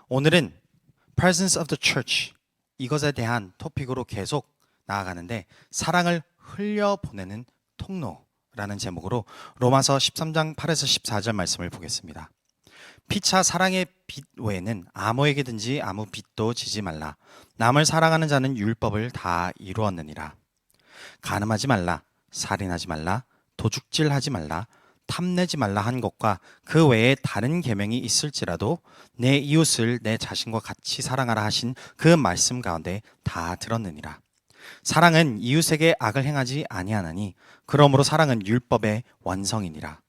오늘은 Presence of the Church 이것에 대한 토픽으로 계속 나아가는데 사랑을 흘려보내는 통로라는 제목으로 로마서 13장 8에서 14절 말씀을 보겠습니다. 피차 사랑의 빚 외에는 아무에게든지 아무 빚도 지지 말라. 남을 사랑하는 자는 율법을 다 이루었느니라. 간음하지 말라, 살인하지 말라, 도둑질하지 말라, 탐내지 말라 한 것과 그 외에 다른 계명이 있을지라도 내 이웃을 내 자신과 같이 사랑하라 하신 그 말씀 가운데 다 들었느니라. 사랑은 이웃에게 악을 행하지 아니하나니 그러므로 사랑은 율법의 완성이니라.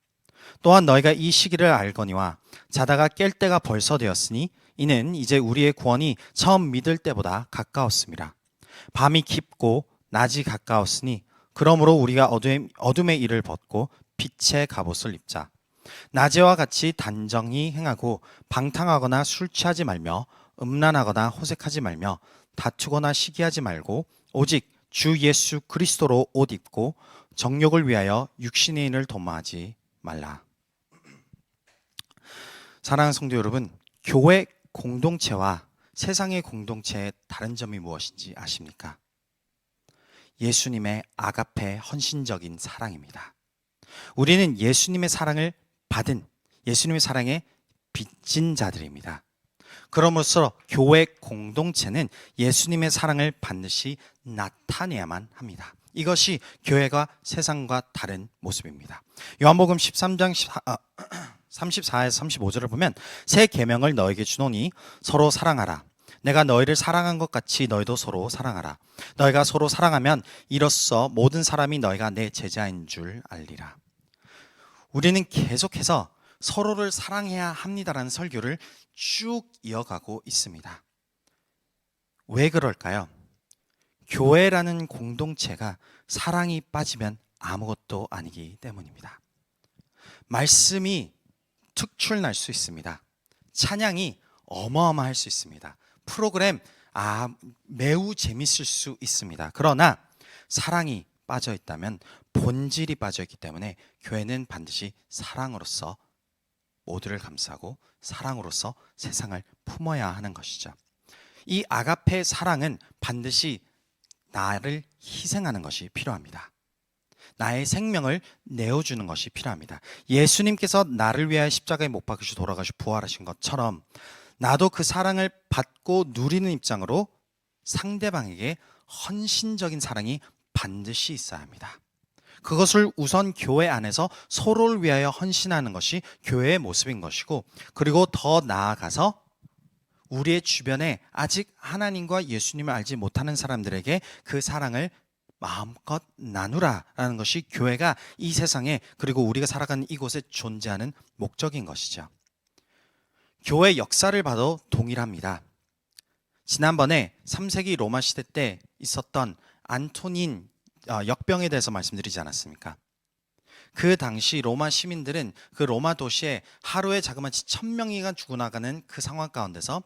또한 너희가 이 시기를 알거니와 자다가 깰 때가 벌써 되었으니 이는 이제 우리의 구원이 처음 믿을 때보다 가까웠습니다. 밤이 깊고 낮이 가까웠으니 그러므로 우리가 어둠의 일을 벗고 빛의 갑옷을 입자. 낮에와 같이 단정히 행하고 방탕하거나 술 취하지 말며 음란하거나 호색하지 말며 다투거나 시기하지 말고 오직 주 예수 그리스도로 옷 입고 정욕을 위하여 육신의 인을 도모하지 말라. 사랑하는 성도 여러분, 교회 공동체와 세상의 공동체의 다른 점이 무엇인지 아십니까? 예수님의 아가페 헌신적인 사랑입니다. 우리는 예수님의 사랑을 받은 예수님의 사랑에 빚진 자들입니다. 그러므로써 교회 공동체는 예수님의 사랑을 반드시 나타내야만 합니다. 이것이 교회가 세상과 다른 모습입니다. 요한복음 13장 34에서 35절을 보면 새 계명을 너에게 주노니 서로 사랑하라. 내가 너희를 사랑한 것 같이 너희도 서로 사랑하라. 너희가 서로 사랑하면 이로써 모든 사람이 너희가 내 제자인 줄 알리라. 우리는 계속해서 서로를 사랑해야 합니다라는 설교를 쭉 이어가고 있습니다. 왜 그럴까요? 교회라는 공동체가 사랑이 빠지면 아무것도 아니기 때문입니다. 말씀이 특출날 수 있습니다. 찬양이 어마어마할 수 있습니다. 프로그램 매우 재밌을 수 있습니다. 그러나 사랑이 빠져 있다면 본질이 빠져 있기 때문에 교회는 반드시 사랑으로서 모두를 감싸고 사랑으로서 세상을 품어야 하는 것이죠. 이 아가페 사랑은 반드시 나를 희생하는 것이 필요합니다. 나의 생명을 내어주는 것이 필요합니다. 예수님께서 나를 위하여 십자가에 못 박히시고 돌아가시고 부활하신 것처럼 나도 그 사랑을 받고 누리는 입장으로 상대방에게 헌신적인 사랑이 반드시 있어야 합니다. 그것을 우선 교회 안에서 서로를 위하여 헌신하는 것이 교회의 모습인 것이고, 그리고 더 나아가서 우리의 주변에 아직 하나님과 예수님을 알지 못하는 사람들에게 그 사랑을 마음껏 나누라라는 것이 교회가 이 세상에, 그리고 우리가 살아가는 이곳에 존재하는 목적인 것이죠. 교회 역사를 봐도 동일합니다. 지난번에 3세기 로마 시대 때 있었던 안토닌 역병에 대해서 말씀드리지 않았습니까? 그 당시 로마 시민들은 그 로마 도시에 하루에 자그마치 1000명이가 죽어나가는 그 상황 가운데서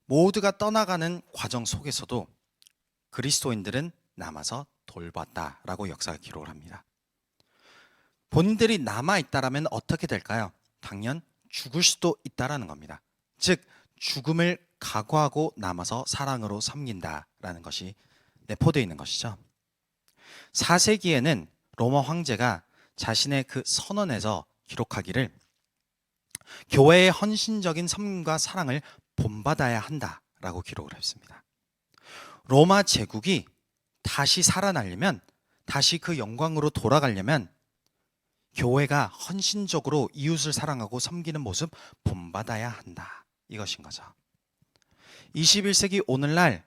모두가 떠나가는 과정 속에서도 그리스도인들은 남아서 돌봤다라고 역사가 기록을 합니다. 본인들이 남아있다라면 어떻게 될까요? 당연 죽을 수도 있다라는 겁니다. 즉 죽음을 각오하고 남아서 사랑으로 섬긴다라는 것이 내포되어 있는 것이죠. 4세기에는 로마 황제가 자신의 그 선언에서 기록하기를 교회의 헌신적인 섬김과 사랑을 본받아야 한다라고 기록을 했습니다. 로마 제국이 다시 살아나려면, 다시 그 영광으로 돌아가려면 교회가 헌신적으로 이웃을 사랑하고 섬기는 모습 본받아야 한다, 이것인 거죠. 21세기 오늘날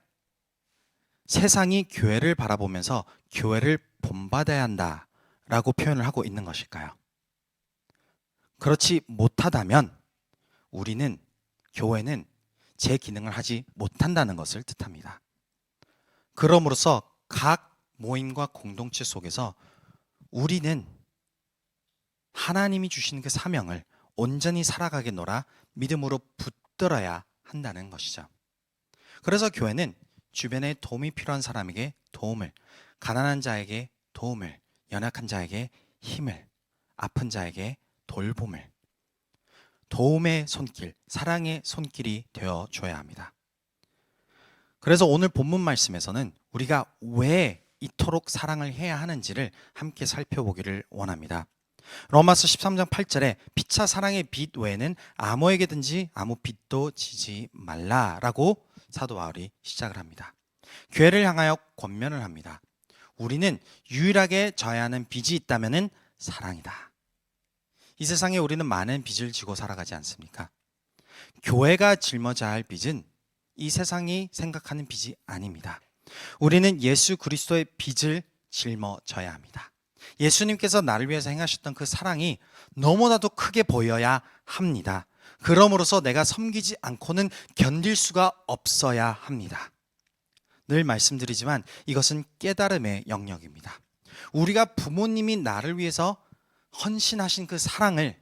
세상이 교회를 바라보면서 교회를 본받아야 한다라고 표현을 하고 있는 것일까요? 그렇지 못하다면 우리는, 교회는 제 기능을 하지 못한다는 것을 뜻합니다. 그럼으로써 각 모임과 공동체 속에서 우리는 하나님이 주신 그 사명을 온전히 살아가겠노라 믿음으로 붙들어야 한다는 것이죠. 그래서 교회는 주변에 도움이 필요한 사람에게 도움을, 가난한 자에게 도움을, 연약한 자에게 힘을, 아픈 자에게 돌봄을, 도움의 손길, 사랑의 손길이 되어줘야 합니다. 그래서 오늘 본문 말씀에서는 우리가 왜 이토록 사랑을 해야 하는지를 함께 살펴보기를 원합니다. 로마서 13장 8절에 피차 사랑의 빚 외에는 아무에게든지 아무 빚도 지지 말라라고 사도 바울이 시작을 합니다. 교회를 향하여 권면을 합니다. 우리는 유일하게 져야 하는 빚이 있다면은 사랑이다. 이 세상에 우리는 많은 빚을 지고 살아가지 않습니까? 교회가 짊어져야 할 빚은 이 세상이 생각하는 빚이 아닙니다. 우리는 예수 그리스도의 빚을 짊어져야 합니다. 예수님께서 나를 위해서 행하셨던 그 사랑이 너무나도 크게 보여야 합니다. 그러므로서 내가 섬기지 않고는 견딜 수가 없어야 합니다. 늘 말씀드리지만 이것은 깨달음의 영역입니다. 우리가 부모님이 나를 위해서 헌신하신 그 사랑을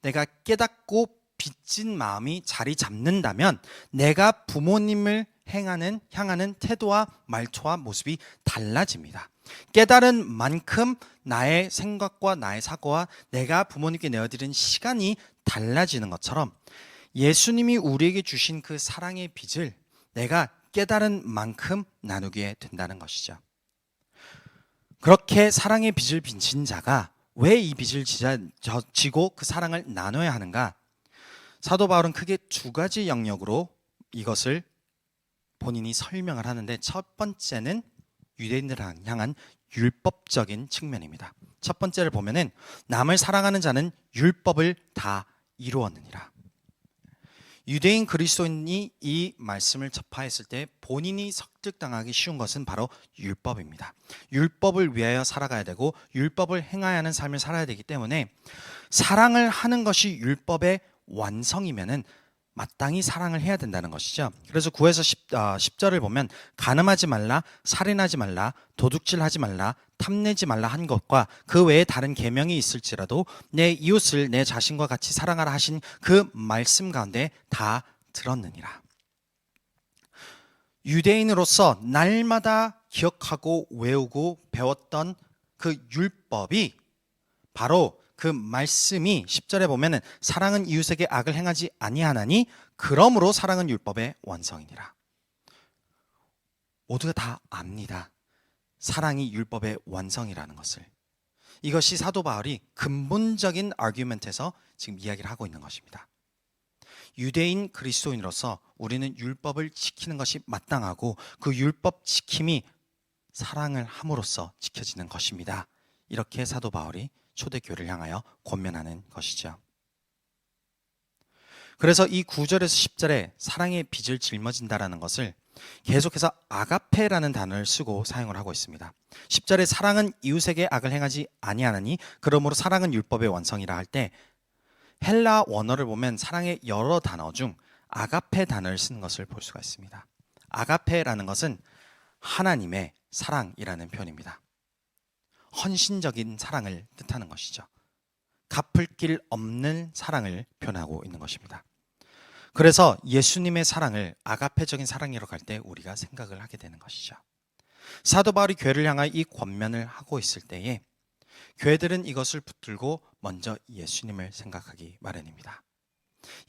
내가 깨닫고 빚진 마음이 자리 잡는다면 내가 부모님을 향하는 태도와 말투와 모습이 달라집니다. 깨달은 만큼 나의 생각과 나의 사고와 내가 부모님께 내어드린 시간이 달라지는 것처럼 예수님이 우리에게 주신 그 사랑의 빚을 내가 깨달은 만큼 나누게 된다는 것이죠. 그렇게 사랑의 빚을 빚진 자가 왜 이 빚을 지고 그 사랑을 나눠야 하는가? 사도 바울은 크게 두 가지 영역으로 이것을 본인이 설명을 하는데, 첫 번째는 유대인들을 향한 율법적인 측면입니다. 첫 번째를 보면은 남을 사랑하는 자는 율법을 다 이루었느니라. 유대인 그리스도인이 이 말씀을 접하였을 때 본인이 설득당하기 쉬운 것은 바로 율법입니다. 율법을 위하여 살아가야 되고 율법을 행해야 하는 삶을 살아야 되기 때문에 사랑을 하는 것이 율법의 완성이면은 마땅히 사랑을 해야 된다는 것이죠. 그래서 9에서 10절을 보면 간음하지 말라, 살인하지 말라, 도둑질하지 말라, 탐내지 말라 한 것과 그 외에 다른 계명이 있을지라도 내 이웃을 내 자신과 같이 사랑하라 하신 그 말씀 가운데 다 들었느니라. 유대인으로서 날마다 기억하고 외우고 배웠던 그 율법이 바로 그 말씀이 10절에 보면은 사랑은 이웃에게 악을 행하지 아니하나니 그러므로 사랑은 율법의 완성이니라. 모두가 다 압니다. 사랑이 율법의 완성이라는 것을. 이것이 사도 바울이 근본적인 아규멘트에서 지금 이야기를 하고 있는 것입니다. 유대인 그리스도인으로서 우리는 율법을 지키는 것이 마땅하고 그 율법 지킴이 사랑을 함으로써 지켜지는 것입니다. 이렇게 사도 바울이 초대교회를 향하여 권면하는 것이죠. 그래서 이 9절에서 10절에 사랑의 빚을 짊어진다라는 것을 계속해서 아가페라는 단어를 쓰고 사용을 하고 있습니다. 10절에 사랑은 이웃에게 악을 행하지 아니하나니 그러므로 사랑은 율법의 완성이라 할 때 헬라 원어를 보면 사랑의 여러 단어 중 아가페 단어를 쓰는 것을 볼 수가 있습니다. 아가페라는 것은 하나님의 사랑이라는 표현입니다. 헌신적인 사랑을 뜻하는 것이죠. 갚을 길 없는 사랑을 표현하고 있는 것입니다. 그래서 예수님의 사랑을 아가페적인 사랑이라고 할 때 우리가 생각을 하게 되는 것이죠. 사도 바울이 교회를 향하여 이 권면을 하고 있을 때에 교회들은 이것을 붙들고 먼저 예수님을 생각하기 마련입니다.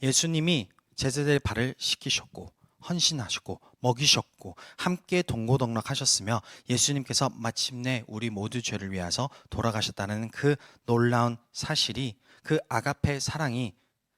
예수님이 제자들의 발을 씻기셨고 헌신하셨고 먹이셨고 함께 동고동락하셨으며 예수님께서 마침내 우리 모두 죄를 위해서 돌아가셨다는 그 놀라운 사실이, 그 아가페 사랑이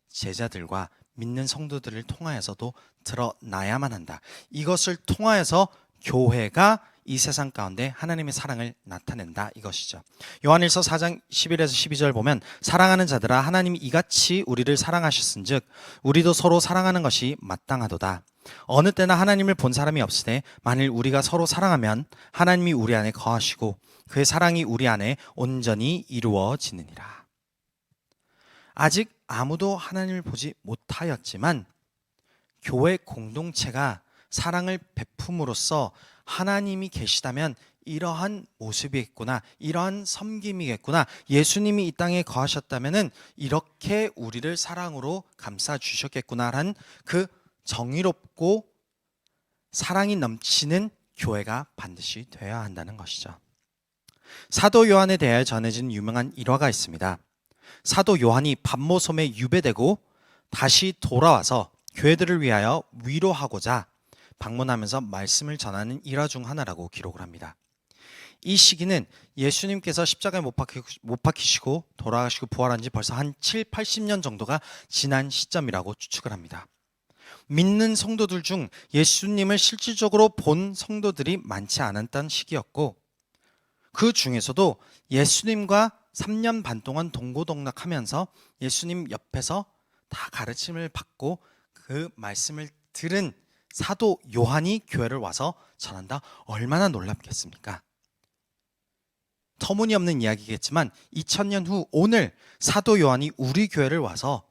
제자들과 믿는 성도들을 통하여서도 드러나야만 한다. 이것을 통하여서 교회가 이 세상 가운데 하나님의 사랑을 나타낸다, 이것이죠. 요한일서 4장 11에서 12절 보면 사랑하는 자들아 하나님이 이같이 우리를 사랑하셨은즉 우리도 서로 사랑하는 것이 마땅하도다. 어느 때나 하나님을 본 사람이 없으되 만일 우리가 서로 사랑하면 하나님이 우리 안에 거하시고 그의 사랑이 우리 안에 온전히 이루어지느니라. 아직 아무도 하나님을 보지 못하였지만 교회 공동체가 사랑을 베품으로써 하나님이 계시다면 이러한 모습이겠구나, 이러한 섬김이겠구나, 예수님이 이 땅에 거하셨다면 이렇게 우리를 사랑으로 감싸주셨겠구나라는 그 정의롭고 사랑이 넘치는 교회가 반드시 되어야 한다는 것이죠. 사도 요한에 대하여 전해진 유명한 일화가 있습니다. 사도 요한이 반모섬에 유배되고 다시 돌아와서 교회들을 위하여 위로하고자 방문하면서 말씀을 전하는 일화 중 하나라고 기록을 합니다. 이 시기는 예수님께서 십자가에 못 박히시고 돌아가시고 부활한 지 벌써 한 7, 80년 정도가 지난 시점이라고 추측을 합니다. 믿는 성도들 중 예수님을 실질적으로 본 성도들이 많지 않았던 시기였고, 그 중에서도 예수님과 3년 반 동안 동고동락하면서 예수님 옆에서 다 가르침을 받고 그 말씀을 들은 사도 요한이 교회를 와서 전한다. 얼마나 놀랍겠습니까? 터무니없는 이야기겠지만 2000년 후 오늘 사도 요한이 우리 교회를 와서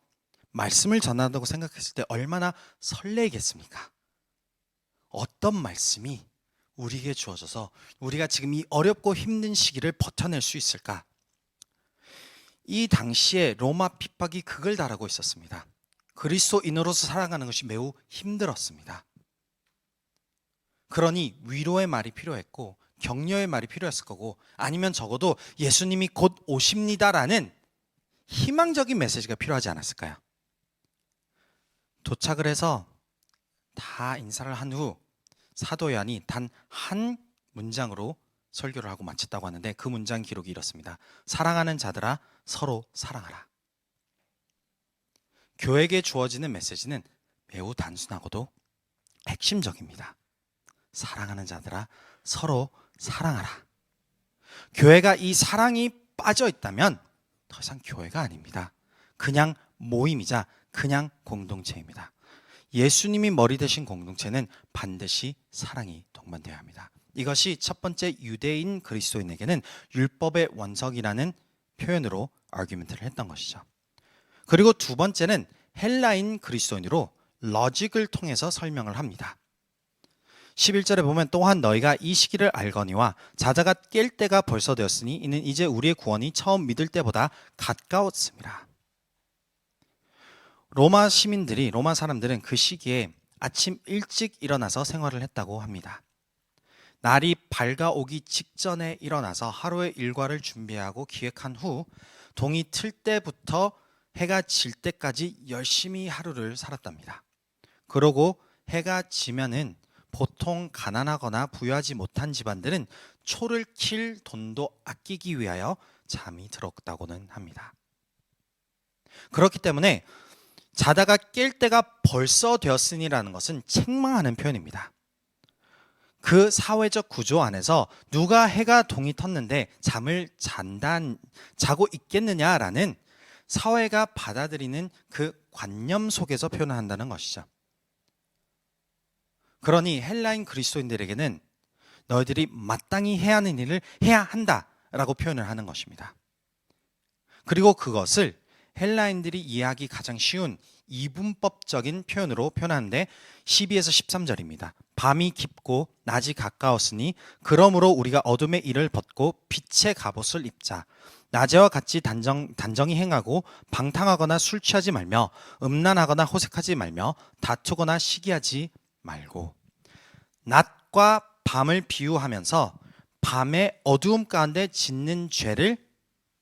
말씀을 전한다고 생각했을 때 얼마나 설레겠습니까? 어떤 말씀이 우리에게 주어져서 우리가 지금 이 어렵고 힘든 시기를 버텨낼 수 있을까? 이 당시에 로마 핍박이 극을 달하고 있었습니다. 그리스도인으로서 살아가는 것이 매우 힘들었습니다. 그러니 위로의 말이 필요했고 격려의 말이 필요했을 거고, 아니면 적어도 예수님이 곧 오십니다라는 희망적인 메시지가 필요하지 않았을까요? 도착을 해서 다 인사를 한 후 사도 요한이 단 한 문장으로 설교를 하고 마쳤다고 하는데, 그 문장 기록이 이렇습니다. 사랑하는 자들아 서로 사랑하라. 교회에게 주어지는 메시지는 매우 단순하고도 핵심적입니다. 사랑하는 자들아 서로 사랑하라. 교회가 이 사랑이 빠져 있다면 더 이상 교회가 아닙니다. 그냥 모임이자 그냥 공동체입니다. 예수님이 머리 되신 공동체는 반드시 사랑이 동반되어야 합니다. 이것이 첫 번째 유대인 그리스도인에게는 율법의 원석이라는 표현으로 아규멘트를 했던 것이죠. 그리고 두 번째는 헬라인 그리스도인으로 러직을 통해서 설명을 합니다. 11절에 보면 또한 너희가 이 시기를 알거니와 자자가 깰 때가 벌써 되었으니 이는 이제 우리의 구원이 처음 믿을 때보다 가까웠습니다. 로마 사람들은 그 시기에 아침 일찍 일어나서 생활을 했다고 합니다. 날이 밝아오기 직전에 일어나서 하루의 일과를 준비하고 기획한 후 동이 틀 때부터 해가 질 때까지 열심히 하루를 살았답니다. 그러고 해가 지면은 보통 가난하거나 부유하지 못한 집안들은 초를 킬 돈도 아끼기 위하여 잠이 들었다고는 합니다. 그렇기 때문에 자다가 깰 때가 벌써 되었으니라는 것은 책망하는 표현입니다. 그 사회적 구조 안에서 누가 해가 동이 텄는데 잠을 자고 있겠느냐라는 사회가 받아들이는 그 관념 속에서 표현한다는 것이죠. 그러니 헬라인 그리스도인들에게는 너희들이 마땅히 해야 하는 일을 해야 한다라고 표현을 하는 것입니다. 그리고 그것을 헬라인들이 이해하기 가장 쉬운 이분법적인 표현으로 표현하는데 12에서 13절입니다. 밤이 깊고 낮이 가까웠으니 그러므로 우리가 어둠의 일을 벗고 빛의 갑옷을 입자. 낮에와 같이 단정히 행하고 방탕하거나 술 취하지 말며 음란하거나 호색하지 말며 다투거나 시기하지 말고. 낮과 밤을 비유하면서 밤의 어두움 가운데 짓는 죄를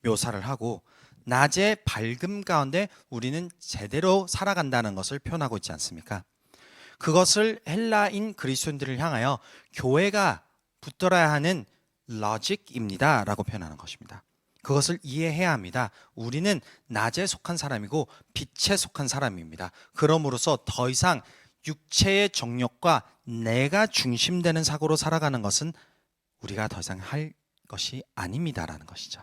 묘사를 하고 낮의 밝음 가운데 우리는 제대로 살아간다는 것을 표현하고 있지 않습니까? 그것을 헬라인 그리스도인들을 향하여 교회가 붙들어야 하는 로직입니다 라고 표현하는 것입니다. 그것을 이해해야 합니다. 우리는 낮에 속한 사람이고 빛에 속한 사람입니다. 그러므로서 더 이상 육체의 정욕과 내가 중심되는 사고로 살아가는 것은 우리가 더 이상 할 것이 아닙니다라는 것이죠.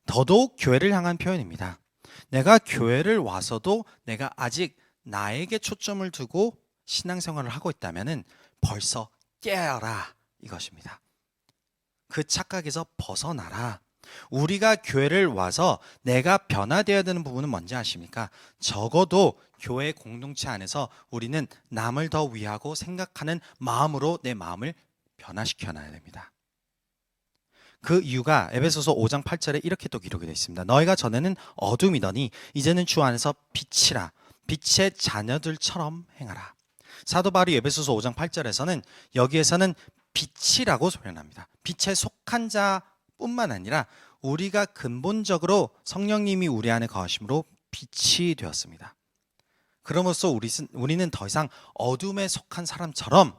더더욱 교회를 향한 표현입니다. 내가 교회를 와서도 내가 아직 나에게 초점을 두고 신앙생활을 하고 있다면 벌써 깨어라 이것입니다. 그 착각에서 벗어나라. 우리가 교회를 와서 내가 변화되어야 되는 부분은 뭔지 아십니까? 적어도 교회 공동체 안에서 우리는 남을 더 위하고 생각하는 마음으로 내 마음을 변화시켜놔야 됩니다. 그 이유가 에베소서 5장 8절에 이렇게 또 기록이 되어 있습니다. 너희가 전에는 어둠이더니 이제는 주 안에서 빛이라. 빛의 자녀들처럼 행하라. 사도 바울이 에베소서 5장 8절에서는 여기에서는 빛이라고 표현합니다. 빛에 속한 자뿐만 아니라 우리가 근본적으로 성령님이 우리 안에 거하심으로 빛이 되었습니다. 그럼으로써 우리는 더 이상 어둠에 속한 사람처럼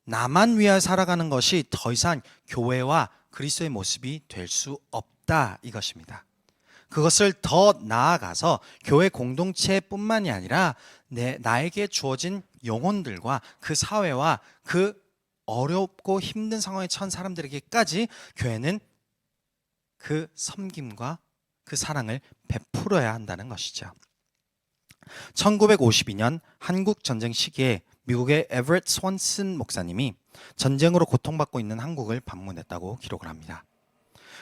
나만 위하여 살아가는 것이 더 이상 교회와 그리스도의 모습이 될 수 없다 이것입니다. 그것을 더 나아가서 교회 공동체뿐만이 아니라 나에게 주어진 영혼들과 그 사회와 그 어렵고 힘든 상황에 처한 사람들에게까지 교회는 그 섬김과 그 사랑을 베풀어야 한다는 것이죠. 1952년 한국 전쟁 시기에 미국의 에버ett 스원슨 목사님이 전쟁으로 고통받고 있는 한국을 방문했다고 기록을 합니다.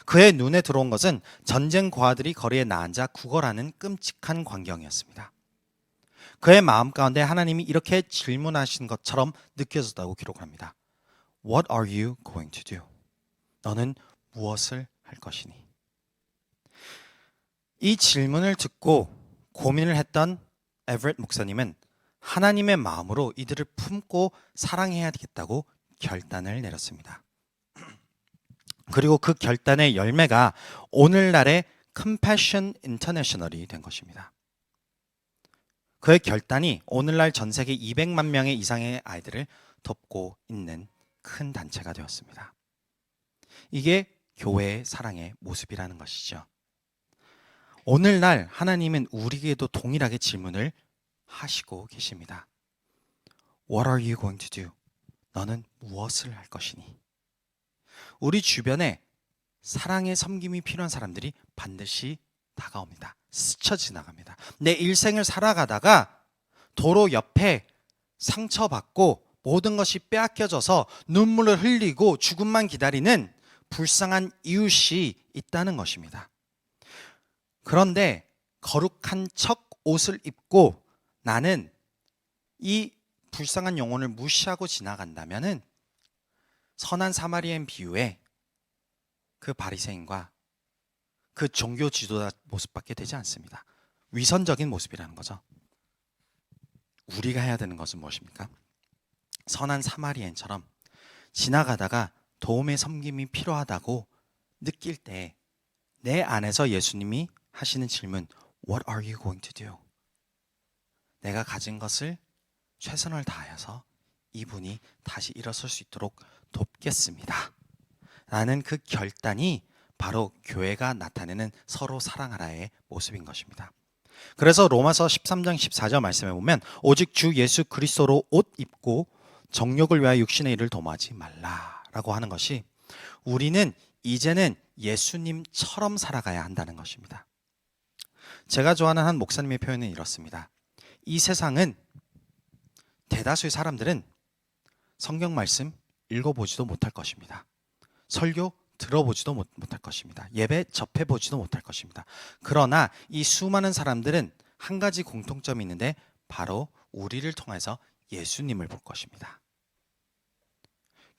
그의 눈에 들어온 것은 전쟁 고아들이 거리에 나앉아 구걸하는 끔찍한 광경이었습니다. 그의 마음 가운데 하나님이 이렇게 질문하신 것처럼 느껴졌다고 기록을 합니다. What are you going to do? 너는 무엇을 할 것이니? 이 질문을 듣고 고민을 했던 에버ett 목사님은 하나님의 마음으로 이들을 품고 사랑해야 되겠다고 결단을 내렸습니다. 그리고 그 결단의 열매가 오늘날의 Compassion International이 된 것입니다. 그의 결단이 오늘날 전 세계 200만 명의 이상의 아이들을 돕고 있는 큰 단체가 되었습니다. 이게 교회의 사랑의 모습이라는 것이죠. 오늘날 하나님은 우리에게도 동일하게 질문을 하시고 계십니다. What are you going to do? 너는 무엇을 할 것이니? 우리 주변에 사랑의 섬김이 필요한 사람들이 반드시 다가옵니다. 스쳐 지나갑니다. 내 일생을 살아가다가 도로 옆에 상처받고 모든 것이 빼앗겨져서 눈물을 흘리고 죽음만 기다리는 불쌍한 이웃이 있다는 것입니다. 그런데 거룩한 척 옷을 입고 나는 이 불쌍한 영혼을 무시하고 지나간다면은 선한 사마리아인 비유의 그 바리새인과 그 종교 지도자 모습밖에 되지 않습니다. 위선적인 모습이라는 거죠. 우리가 해야 되는 것은 무엇입니까? 선한 사마리아인처럼 지나가다가 도움의 섬김이 필요하다고 느낄 때 내 안에서 예수님이 하시는 질문 What are you going to do? 내가 가진 것을 최선을 다하여서 이분이 다시 일어설 수 있도록 돕겠습니다. 라는 그 결단이 바로 교회가 나타내는 서로 사랑하라의 모습인 것입니다. 그래서 로마서 13장 14절 말씀에 보면 오직 주 예수 그리스도로 옷 입고 정욕을 위하여 육신의 일을 도모하지 말라라고 하는 것이 우리는 이제는 예수님처럼 살아가야 한다는 것입니다. 제가 좋아하는 한 목사님의 표현은 이렇습니다. 이 세상은 대다수의 사람들은 성경 말씀 읽어보지도 못할 것입니다. 설교 들어보지도 못할 것입니다. 예배 접해보지도 못할 것입니다. 그러나 이 수많은 사람들은 한 가지 공통점이 있는데 바로 우리를 통해서 예수님을 볼 것입니다.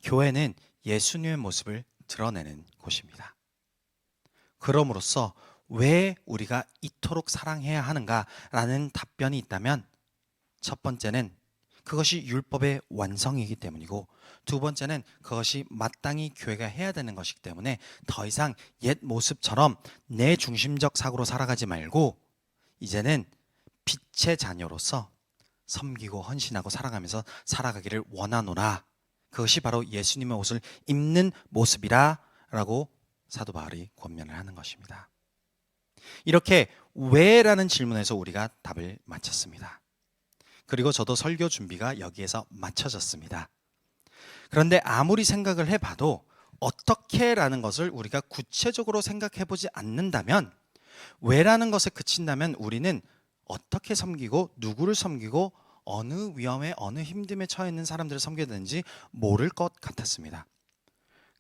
교회는 예수님의 모습을 드러내는 곳입니다. 그럼으로써 왜 우리가 이토록 사랑해야 하는가라는 답변이 있다면 첫 번째는 그것이 율법의 완성이기 때문이고 두 번째는 그것이 마땅히 교회가 해야 되는 것이기 때문에 더 이상 옛 모습처럼 내 중심적 사고로 살아가지 말고 이제는 빛의 자녀로서 섬기고 헌신하고 살아가면서 살아가기를 원하노라. 그것이 바로 예수님의 옷을 입는 모습이라 라고 사도 바울이 권면을 하는 것입니다. 이렇게 왜라는 질문에서 우리가 답을 마쳤습니다. 그리고 저도 설교 준비가 여기에서 맞춰졌습니다. 그런데 아무리 생각을 해봐도 어떻게라는 것을 우리가 구체적으로 생각해보지 않는다면 왜라는 것에 그친다면 우리는 어떻게 섬기고 누구를 섬기고 어느 위험에 어느 힘듦에 처해 있는 사람들을 섬겨야 되는지 모를 것 같았습니다.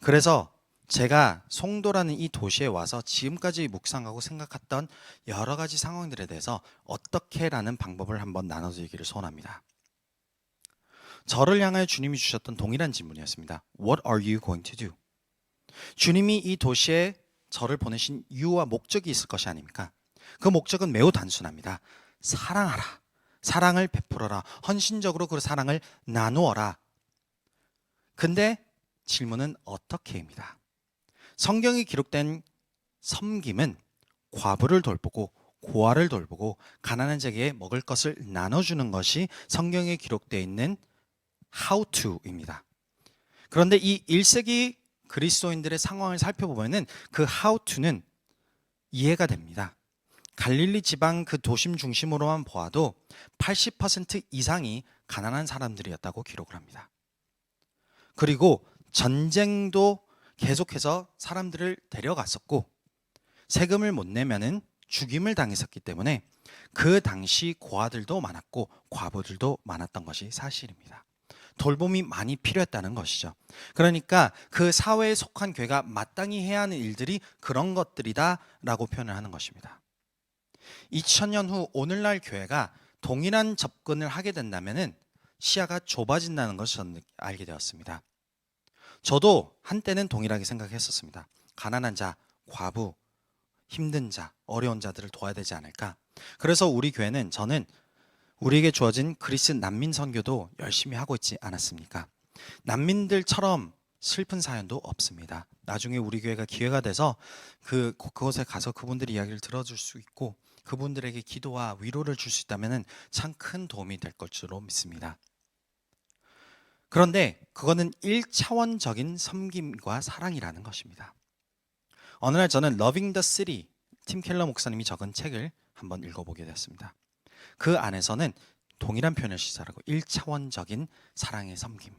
그래서 제가 송도라는 이 도시에 와서 지금까지 묵상하고 생각했던 여러 가지 상황들에 대해서 어떻게라는 방법을 한번 나눠드리기를 소원합니다. 저를 향하여 주님이 주셨던 동일한 질문이었습니다. What are you going to do? 주님이 이 도시에 저를 보내신 이유와 목적이 있을 것이 아닙니까? 그 목적은 매우 단순합니다. 사랑하라. 사랑을 베풀어라. 헌신적으로 그 사랑을 나누어라. 근데 질문은 어떻게입니다. 성경이 기록된 섬김은 과부를 돌보고 고아를 돌보고 가난한 자에게 먹을 것을 나눠주는 것이 성경에 기록되어 있는 how to입니다. 그런데 이 1세기 그리스도인들의 상황을 살펴보면 그 how to는 이해가 됩니다. 갈릴리 지방 그 도심 중심으로만 보아도 80% 이상이 가난한 사람들이었다고 기록을 합니다. 그리고 전쟁도 계속해서 사람들을 데려갔었고 세금을 못 내면은 죽임을 당했었기 때문에 그 당시 고아들도 많았고 과부들도 많았던 것이 사실입니다. 돌봄이 많이 필요했다는 것이죠. 그러니까 그 사회에 속한 교회가 마땅히 해야 하는 일들이 그런 것들이다라고 표현을 하는 것입니다. 2000년 후 오늘날 교회가 동일한 접근을 하게 된다면은 시야가 좁아진다는 것을 저는 알게 되었습니다. 저도 한때는 동일하게 생각했었습니다. 가난한 자, 과부, 힘든 자, 어려운 자들을 도와야 되지 않을까. 그래서 우리 교회는 저는 우리에게 주어진 그리스 난민 선교도 열심히 하고 있지 않았습니까? 난민들처럼 슬픈 사연도 없습니다. 나중에 우리 교회가 기회가 돼서 그곳에 가서 그분들의 이야기를 들어줄 수 있고 그분들에게 기도와 위로를 줄 수 있다면 참 큰 도움이 될 것으로 믿습니다. 그런데 그거는 1차원적인 섬김과 사랑이라는 것입니다. 어느 날 저는 Loving the City, 팀 켈러 목사님이 적은 책을 한번 읽어보게 되었습니다. 그 안에서는 동일한 표현을 시사하고 1차원적인 사랑의 섬김.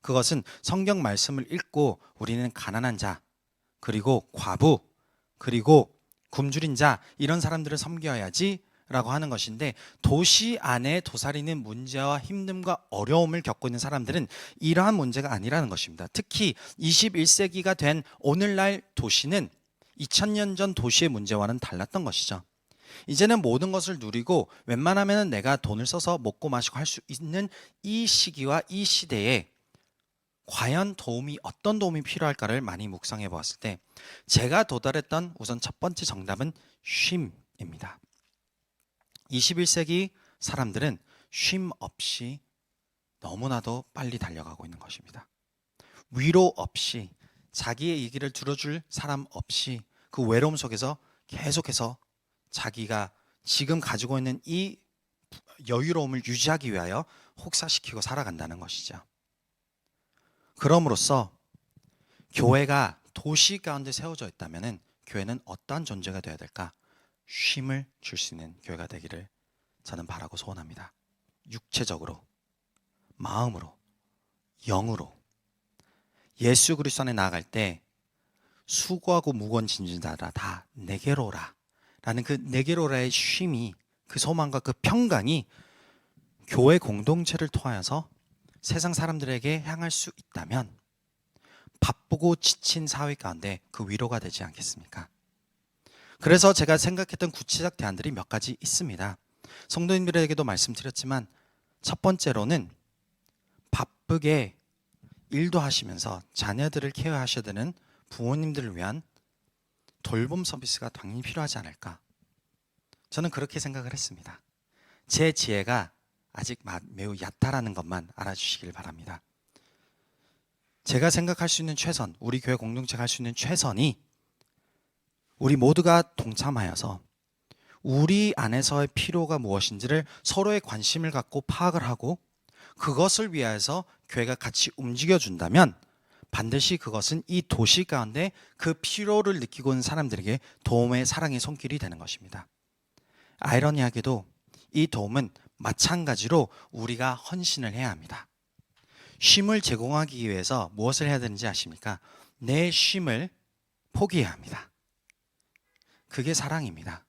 그것은 성경 말씀을 읽고 우리는 가난한 자, 그리고 과부, 그리고 굶주린 자 이런 사람들을 섬겨야지 라고 하는 것인데 도시 안에 도사리는 문제와 힘듦과 어려움을 겪고 있는 사람들은 이러한 문제가 아니라는 것입니다. 특히 21세기가 된 오늘날 도시는 2000년 전 도시의 문제와는 달랐던 것이죠. 이제는 모든 것을 누리고 웬만하면 내가 돈을 써서 먹고 마시고 할 수 있는 이 시기와 이 시대에 과연 어떤 도움이 필요할까를 많이 묵상해 보았을 때 제가 도달했던 우선 첫 번째 정답은 쉼입니다. 21세기 사람들은 쉼 없이 너무나도 빨리 달려가고 있는 것입니다. 위로 없이 자기의 얘기를 들어줄 사람 없이 그 외로움 속에서 계속해서 자기가 지금 가지고 있는 이 여유로움을 유지하기 위하여 혹사시키고 살아간다는 것이죠. 그럼으로써 교회가 도시 가운데 세워져 있다면 교회는 어떠한 존재가 되어야 될까? 쉼을 줄 수 있는 교회가 되기를 저는 바라고 소원합니다. 육체적으로, 마음으로, 영으로 예수 그리스도 안에 나아갈 때 수고하고 무거운 짐진 자라 다 내게로 오라 라는 그 내게로라의 쉼이 그 소망과 그 평강이 교회 공동체를 통하여서 세상 사람들에게 향할 수 있다면 바쁘고 지친 사회 가운데 그 위로가 되지 않겠습니까? 그래서 제가 생각했던 구체적 대안들이 몇 가지 있습니다. 성도님들에게도 말씀드렸지만 첫 번째로는 바쁘게 일도 하시면서 자녀들을 케어하셔야 되는 부모님들을 위한 돌봄 서비스가 당연히 필요하지 않을까. 저는 그렇게 생각을 했습니다. 제 지혜가 아직 매우 얕다라는 것만 알아주시길 바랍니다. 제가 생각할 수 있는 최선, 우리 교회 공동체가 할 수 있는 최선이 우리 모두가 동참하여서 우리 안에서의 필요가 무엇인지를 서로의 관심을 갖고 파악을 하고 그것을 위하여서 교회가 같이 움직여준다면 반드시 그것은 이 도시 가운데 그 필요를 느끼고 있는 사람들에게 도움의 사랑의 손길이 되는 것입니다. 아이러니하게도 이 도움은 마찬가지로 우리가 헌신을 해야 합니다. 쉼을 제공하기 위해서 무엇을 해야 되는지 아십니까? 내 쉼을 포기해야 합니다. 그게 사랑입니다.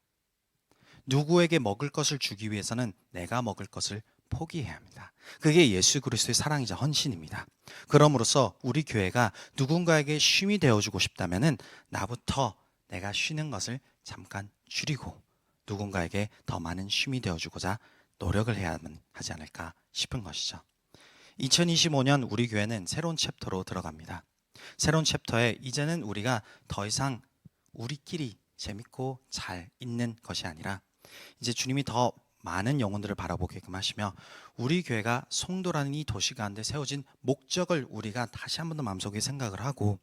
누구에게 먹을 것을 주기 위해서는 내가 먹을 것을 포기해야 합니다. 그게 예수 그리스도의 사랑이자 헌신입니다. 그럼으로써 우리 교회가 누군가에게 쉼이 되어주고 싶다면 나부터 내가 쉬는 것을 잠깐 줄이고 누군가에게 더 많은 쉼이 되어주고자 노력을 해야만 하지 않을까 싶은 것이죠. 2025년 우리 교회는 새로운 챕터로 들어갑니다. 새로운 챕터에 이제는 우리가 더 이상 우리끼리 재밌고 잘 있는 것이 아니라 이제 주님이 더 많은 영혼들을 바라보게끔 하시며 우리 교회가 송도라는 이 도시 가운데 세워진 목적을 우리가 다시 한 번 더 마음속에 생각을 하고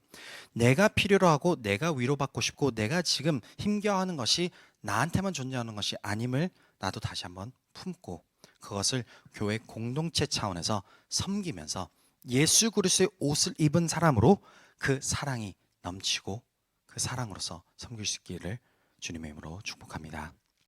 내가 필요로 하고 내가 위로받고 싶고 내가 지금 힘겨워하는 것이 나한테만 존재하는 것이 아님을 나도 다시 한번 품고 그것을 교회 공동체 차원에서 섬기면서 예수 그리스도의 옷을 입은 사람으로 그 사랑이 넘치고 그 사랑으로서 섬길 수 있기를 주님의 이름으로 축복합니다.